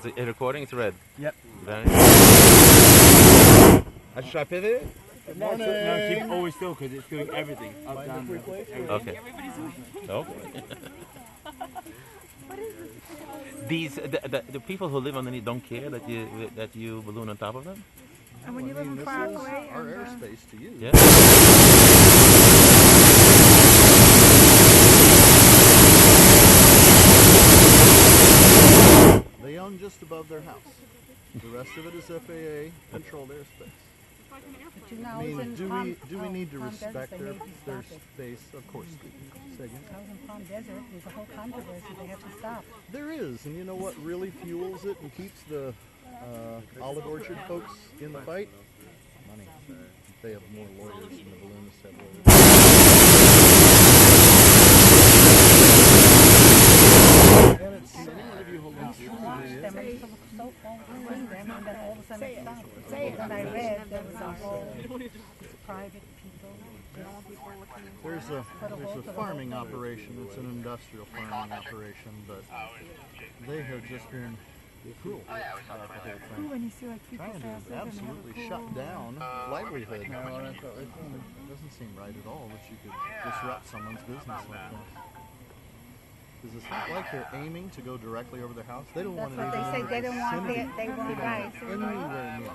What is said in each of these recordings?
It's a recording. It's red. Yep. Very. I should I pivot it? No, keep it always still because it's doing everything. Up, down, everything. Okay. Oh. These the people who live underneath don't care that you balloon on top of them. And when you live in far away, our airspace to use. Yeah. They own just above their house. The rest of it is FAA controlled airspace. I mean, do we need to respect their space? Of course we do. Say again? I was in Palm Desert. There's a whole controversy. They have to stop. There is, and you know what really fuels it and keeps the olive orchard folks in the fight? Money. They have more lawyers than the balloonists have lawyers. And it's and then all of a sudden it stopped. And I read there was a whole private people. There's a farming operation. It's an industrial farming operation, but they have just been cruel about the whole thing. When you see like people Trying to absolutely shut down livelihood. No, it doesn't seem right at all that you could disrupt someone's business like this. Because it's not like they're aiming to go directly over their house. They don't want to. They say they don't want it. They want guys anywhere near.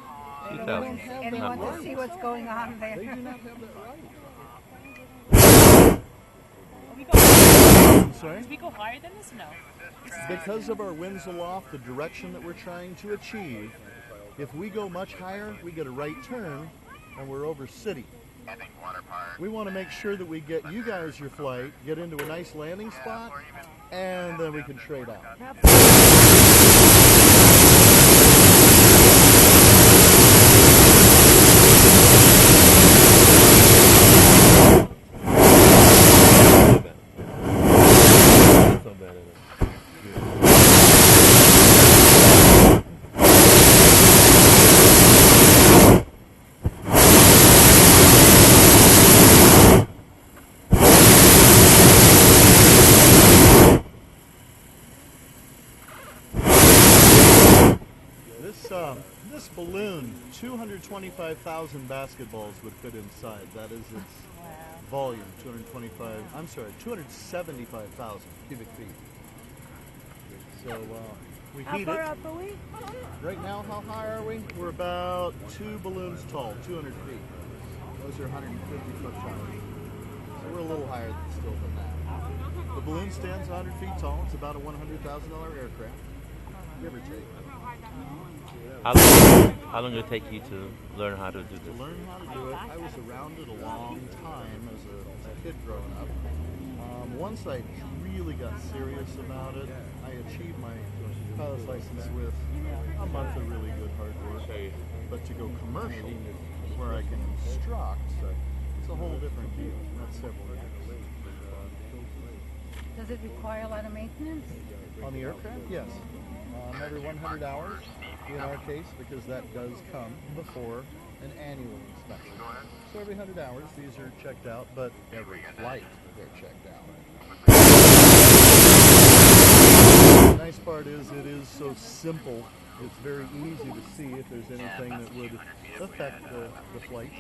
They don't want anyone to see what's going on there. They do not have that right. Sorry? Does we go higher than this? No. Because of our winds aloft, the direction that we're trying to achieve, if we go much higher, we get a right turn, and we're over city. We want to make sure that we get you guys your flight, get into a nice landing spot, and then we can trade off. This balloon, 225,000 basketballs would fit inside. That is its volume, 275,000 cubic feet. So we heat it. How far up are we? Right now, how high are we? We're about 2 balloons tall, 200 feet. Those are 150 foot towers. So we're a little higher still than that. The balloon stands 100 feet tall. It's about a $100,000 aircraft, give or take. How long did it take you to learn how to do this? To learn how to do it, I was around it a long time as a kid growing up. Once I really got serious about it, I achieved my pilot's license with a month of really good hard work. But to go commercial, where I can instruct, it's a whole different deal. That's several years. Does it require a lot of maintenance? On the aircraft, yes. Every 100 hours in our case, because that does come before an annual inspection. So every 100 hours these are checked out, but every flight they're checked out. The nice part is it is so simple, it's very easy to see if there's anything that would affect the flight.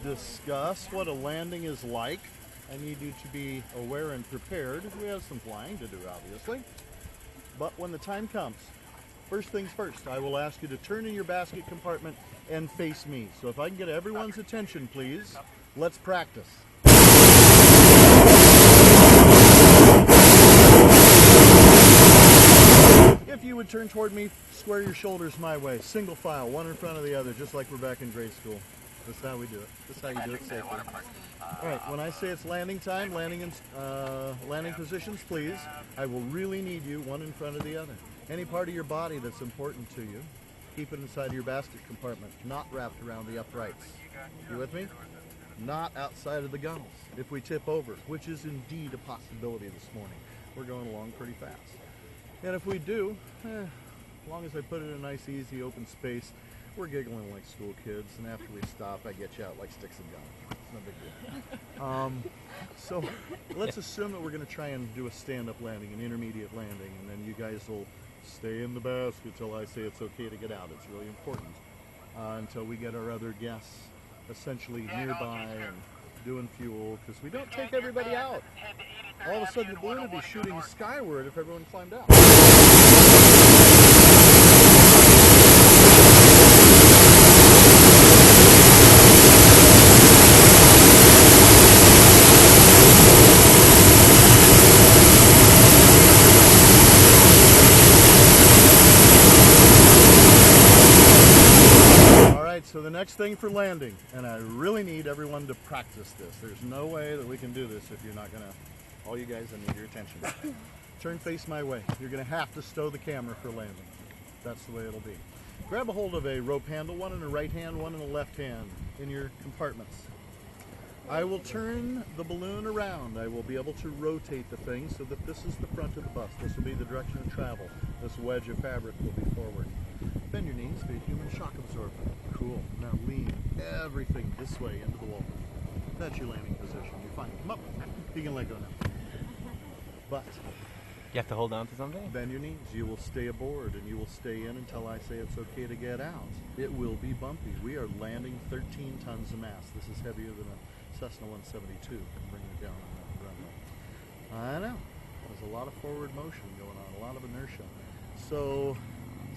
Discuss what a landing is like. I need you to be aware and prepared. We have some flying to do, obviously. But when the time comes, first things first, I will ask you to turn in your basket compartment and face me. So if I can get everyone's attention, please, let's practice. If you would turn toward me, square your shoulders my way. Single file, one in front of the other, just like we're back in grade school. That's how we do it. That's how you do it safely. All right, when I say it's landing time, landing positions, please, I will really need you one in front of the other. Any part of your body that's important to you, Keep it inside your basket compartment, not wrapped around the uprights. You with me? Not outside of the gunnels. If we tip over, which is indeed a possibility this morning, we're going along pretty fast. And if we do, as long as I put it in a nice, easy, open space, we're giggling like school kids, and after we stop, I get you out like sticks and gum. It's no big deal. So let's assume that we're going to try and do a stand-up landing, an intermediate landing, and then you guys will stay in the basket till I say it's okay to get out. It's really important until we get our other guests essentially nearby and doing fuel, because we don't take everybody out. All of a sudden the balloon would be shooting skyward if everyone climbed out. So the next thing for landing, and I really need everyone to practice this. There's no way that we can do this if you're not gonna, all you guys, I need your attention. Turn face my way. You're gonna have to stow the camera for landing. That's the way it'll be. Grab a hold of a rope handle, one in the right hand, one in the left hand, in your compartments. I will turn the balloon around. I will be able to rotate the thing so that this is the front of the bus. This will be the direction of travel. This wedge of fabric will be forward. Bend your knees, be a human shock absorber. Cool. Now lean everything this way into the wall. That's your landing position. You're fine. Come up. You can let go now. But You have to hold on to something? bend your knees. You will stay aboard and you will stay in until I say it's okay to get out. It will be bumpy. We are landing 13 tons of mass. This is heavier than a Cessna 172. Bring it down on that runway. I know. There's a lot of forward motion going on, a lot of inertia. So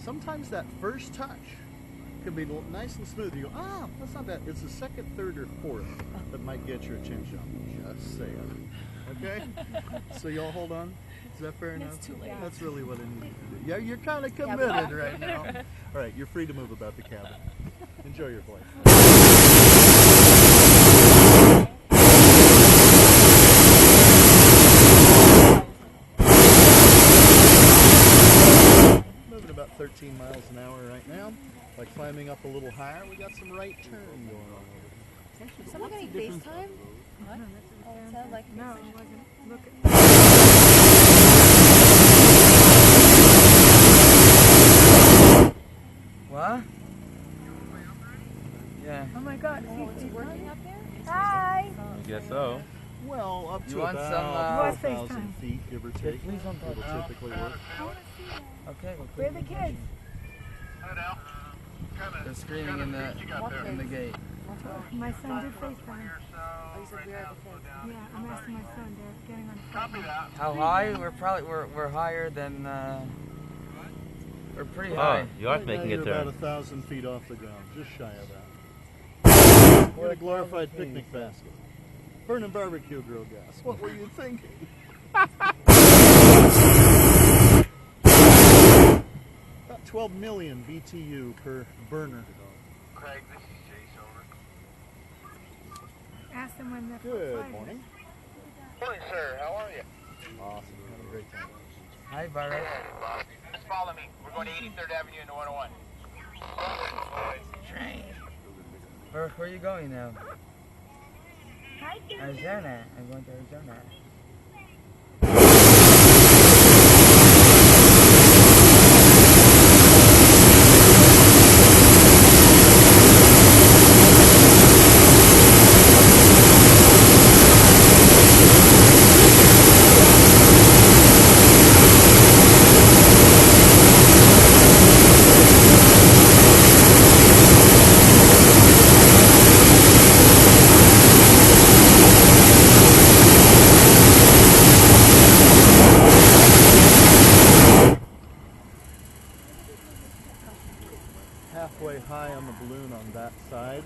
sometimes that first touch can be nice and smooth. You go, ah, that's not bad. It's the second, third, or fourth that might get your attention. Just saying. Okay? So y'all hold on. Is that fair enough? It's too late. That's really what I need you to do. Yeah, you're kind of committed right now. All right, you're free to move about the cabin. Enjoy your flight. Moving about 13 miles an hour right now. By climbing up a little higher, we got some right turn going on over there. Someone getting FaceTime? What? Oh, it sounded like No, it wasn't. Look at What? Yeah. oh my God. Oh, it's working up there? Hi. I guess so. Well, up You to want about some, 4,000 FaceTime? feet, give or take. Please don't touch. It'll typically work. I want to see that. Okay. Well, Where are the kids? they're screaming in the gate. My son did FaceTime. Oh, you said we're at the fence. Yeah, I'm asking my son. They're getting on the phone. How high? We're higher than we're pretty high. Oh, you are Right making now a you're turn. about 1,000 feet off the ground, just shy of that. We're in a glorified picnic basket. Burning barbecue grill gas. What were you thinking? About 12 million BTU per burner. Craig, this is Chase, over. Ask them when they're Good flying. morning. Morning, sir. How are you? Awesome. Having a great time. Hi, Barrett. Just follow me. We're going to 83rd Avenue into 101. Where are you going now? Hi, kids. Arizona. I'm going to Arizona. Halfway high on the balloon on that side.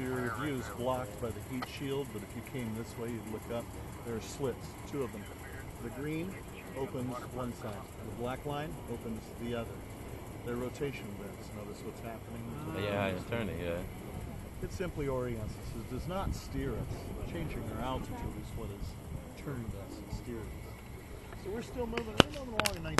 Your view is blocked by the heat shield, but if you came this way, you'd look up. There are slits, two of them. The green opens one side. The black line opens the other. They're rotation bends. Notice what's happening? Yeah, it's turning, yeah. It simply orients us. It does not steer us. Changing our altitude is what has turned us and steered us. So we're still moving along in 19.